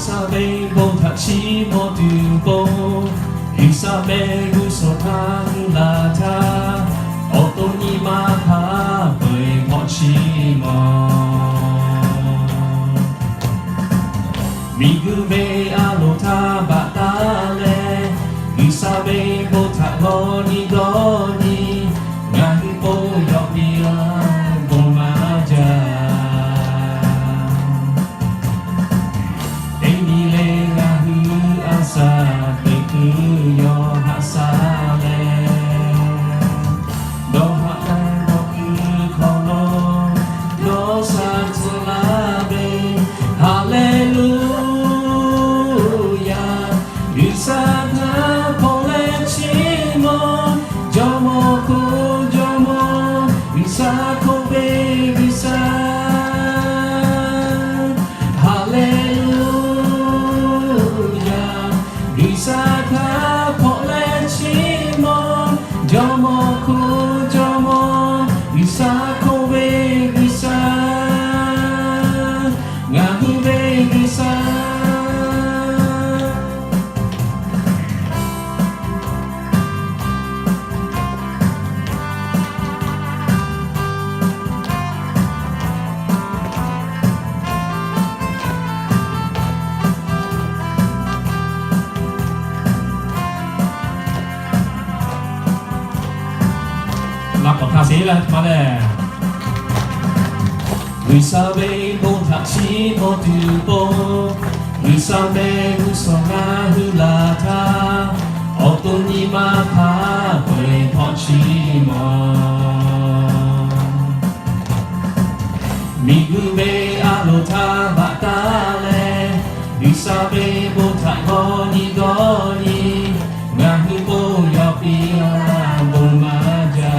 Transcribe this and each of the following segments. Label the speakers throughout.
Speaker 1: Isabe bota chi modubo Isabe gusota lata Otoni mapa bui mochimo Migube alota batale Isabe bota goni goni Ngahi po yopia bomajaรับของทาสีเลยมาเลยวิสาเบโบทักชีโมตุโบวิสาเบกุศลาหุลาทาออตุนิมาพาเปพอชีมอมิกุเบอาโลทาบะตาเลวิสาเบโบทักโกนิโกนิงาหุโบยอปีอาโบมาจา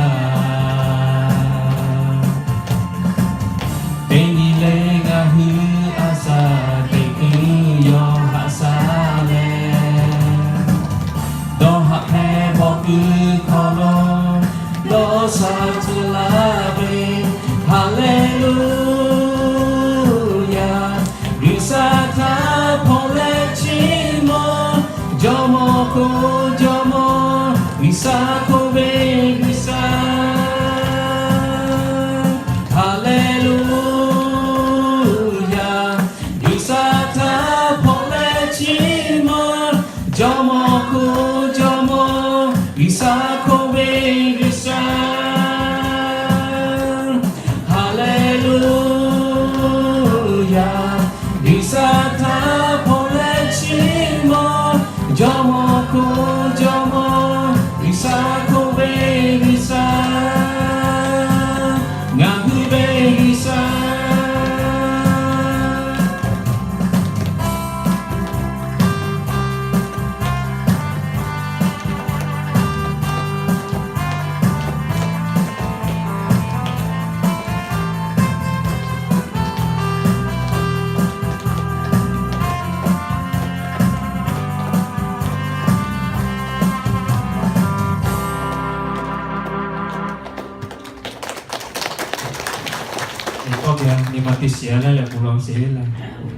Speaker 1: Ni mati sia lah, pulang sia lah.